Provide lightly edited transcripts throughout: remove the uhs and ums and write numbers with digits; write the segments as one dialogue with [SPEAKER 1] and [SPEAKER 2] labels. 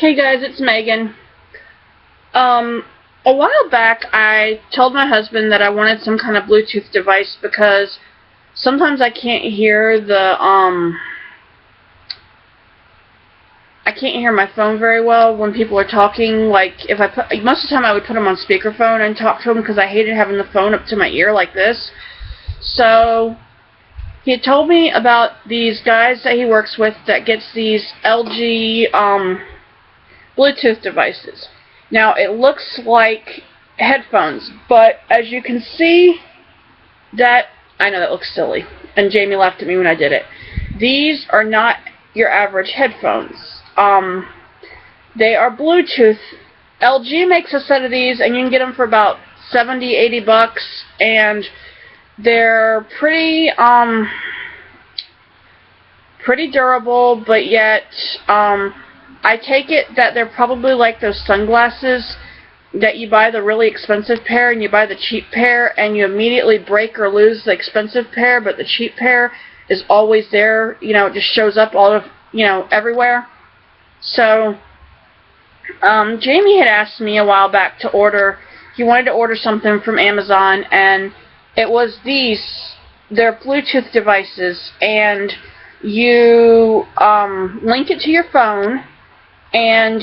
[SPEAKER 1] Hey guys, it's Megan. A while back I told my husband that I wanted some kind of Bluetooth device because sometimes I can't hear my phone very well when people are talking. Like most of the time I would put them on speakerphone and talk to him because I hated having the phone up to my ear like this. So he had told me about these guys that he works with that gets these LG Bluetooth devices. Now it looks like headphones, but as you can see, I know that looks silly, and Jamie laughed at me when I did it. These are not your average headphones. They are Bluetooth. LG makes a set of these, and you can get them for about $70-80, and they're pretty durable, but yet I take it that they're probably like those sunglasses that you buy the really expensive pair and you buy the cheap pair and you immediately break or lose the expensive pair, but the cheap pair is always there. You know, it just shows up all of, everywhere. So Jamie had asked me a while back to order. He wanted to order something from Amazon, and it was these. They're Bluetooth devices, and you link it to your phone, and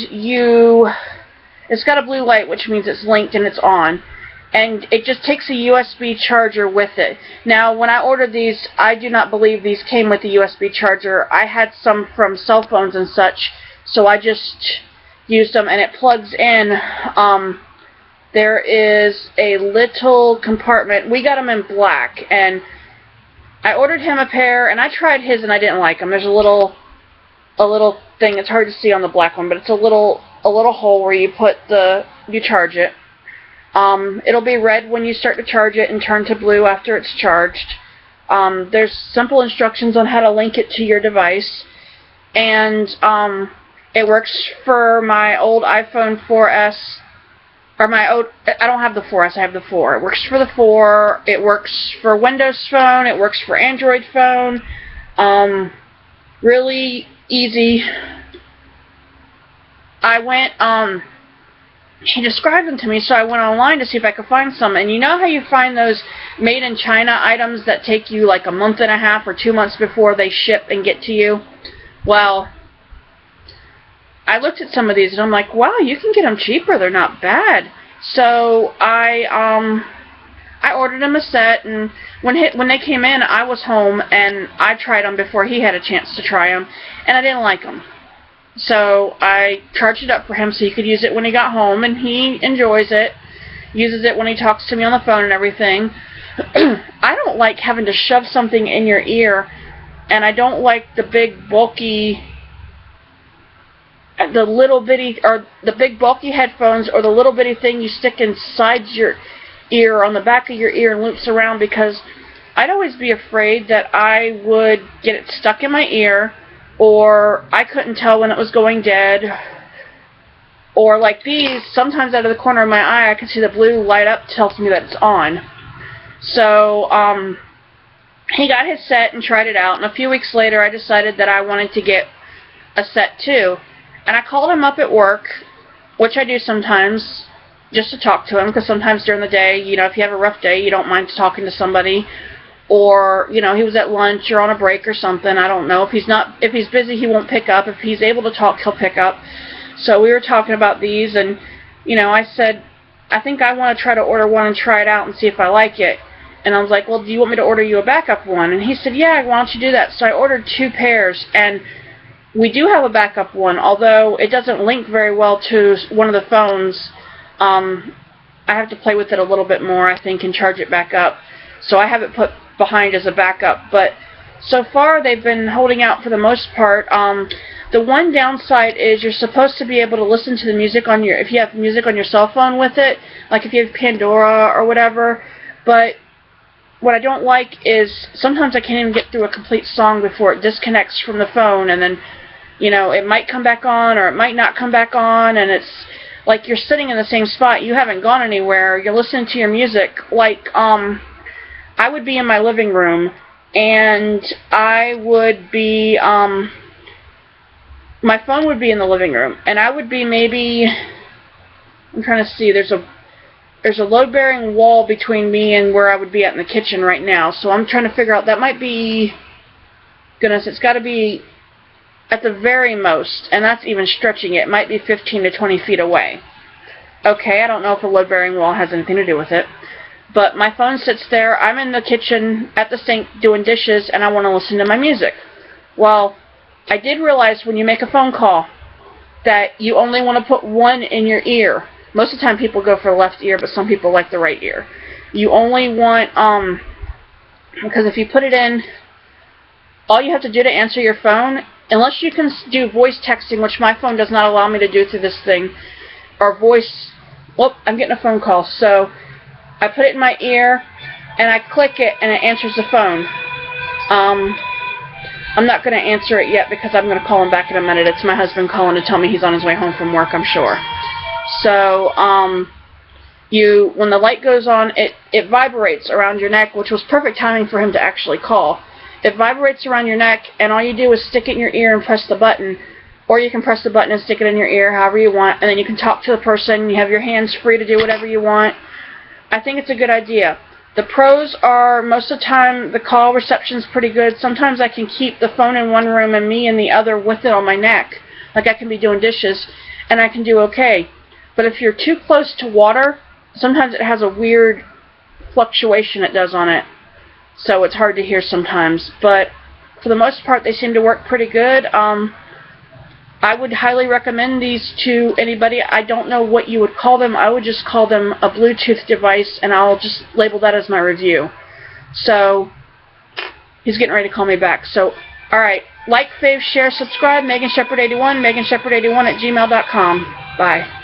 [SPEAKER 1] it's got a blue light, which means it's linked and it's on, and it just takes a USB charger with it. Now, when I ordered these, I do not believe these came with a USB charger. I had some from cell phones and such, so I just used them, and it plugs in. There is a little compartment. We got them in black, and I ordered him a pair, and I tried his, and I didn't like them. There's a little thing. It's hard to see on the black one, but it's a little hole where you charge it. It'll be red when you start to charge it and turn to blue after it's charged. There's simple instructions on how to link it to your device, and it works for my old iPhone 4S. I don't have the 4S, I have the 4. It works for the 4, it works for Windows Phone, it works for Android phone. Really easy. He described them to me, so I went online to see if I could find some. And you know how you find those made in China items that take you like a month and a half or 2 months before they ship and get to you? Well, I looked at some of these and I'm like, wow, you can get them cheaper. They're not bad. So I ordered him a set, and when they came in, I was home and I tried them before he had a chance to try them, and I didn't like them. So I charged it up for him so he could use it when he got home, and he enjoys it. Uses it when he talks to me on the phone and everything. I don't like having to shove something in your ear, and I don't like the big bulky headphones, or the little bitty thing you stick inside your ear, on the back of your ear, and loops around, because I'd always be afraid that I would get it stuck in my ear, or I couldn't tell when it was going dead, or like these, sometimes out of the corner of my eye I can see the blue light up, tells me that it's on. So he got his set and tried it out, and a few weeks later I decided that I wanted to get a set too. And I called him up at work, which I do sometimes, just to talk to him, because sometimes during the day, if you have a rough day, you don't mind talking to somebody. Or, he was at lunch or on a break or something, I don't know. If he's busy, he won't pick up. If he's able to talk, he'll pick up. So we were talking about these, and, I said, I think I want to try to order one and try it out and see if I like it. And I was like, well, do you want me to order you a backup one? And he said, yeah, why don't you do that? So I ordered 2 pairs, and we do have a backup one, although it doesn't link very well to one of the phones. I have to play with it a little bit more, I think, and charge it back up. So I have it put behind as a backup. But so far, they've been holding out for the most part. The one downside is you're supposed to be able to listen to the music if you have music on your cell phone with it, like if you have Pandora or whatever. But what I don't like is sometimes I can't even get through a complete song before it disconnects from the phone, and then, it might come back on or it might not come back on, and it's like you're sitting in the same spot. You haven't gone anywhere. You're listening to your music. Like, I would be in my living room, and I would be my phone would be in the living room, and I would be maybe, I'm trying to see, there's a load-bearing wall between me and where I would be at in the kitchen right now, so I'm trying to figure out, that might be, goodness, it's got to be at the very most, and that's even stretching it, might be 15 to 20 feet away. Okay, I don't know if a load-bearing wall has anything to do with it, but my phone sits there, I'm in the kitchen at the sink doing dishes, and I want to listen to my music. Well, I did realize when you make a phone call that you only want to put one in your ear. Most of the time people go for the left ear, but some people like the right ear. You only want, because if you put it in, all you have to do to answer your phone, unless you can do voice texting, which my phone does not allow me to do through this thing, or voice, whoop, I'm getting a phone call. So I put it in my ear, and I click it, and it answers the phone. I'm not going to answer it yet because I'm going to call him back in a minute. It's my husband calling to tell me he's on his way home from work, I'm sure. So, when the light goes on, it vibrates around your neck, which was perfect timing for him to actually call. It vibrates around your neck, and all you do is stick it in your ear and press the button, or you can press the button and stick it in your ear, however you want, and then you can talk to the person. You have your hands free to do whatever you want. I think it's a good idea. The pros are, most of the time, the call reception's pretty good. Sometimes I can keep the phone in one room and me in the other with it on my neck. Like I can be doing dishes, and I can do okay. But if you're too close to water, sometimes it has a weird fluctuation it does on it. So it's hard to hear sometimes. But for the most part, they seem to work pretty good. I would highly recommend these to anybody. I don't know what you would call them. I would just call them a Bluetooth device, and I'll just label that as my review. So, he's getting ready to call me back. So, alright, like, fave, share, subscribe, Megan Shepherd 81, MeganShepherd81 at gmail.com. Bye.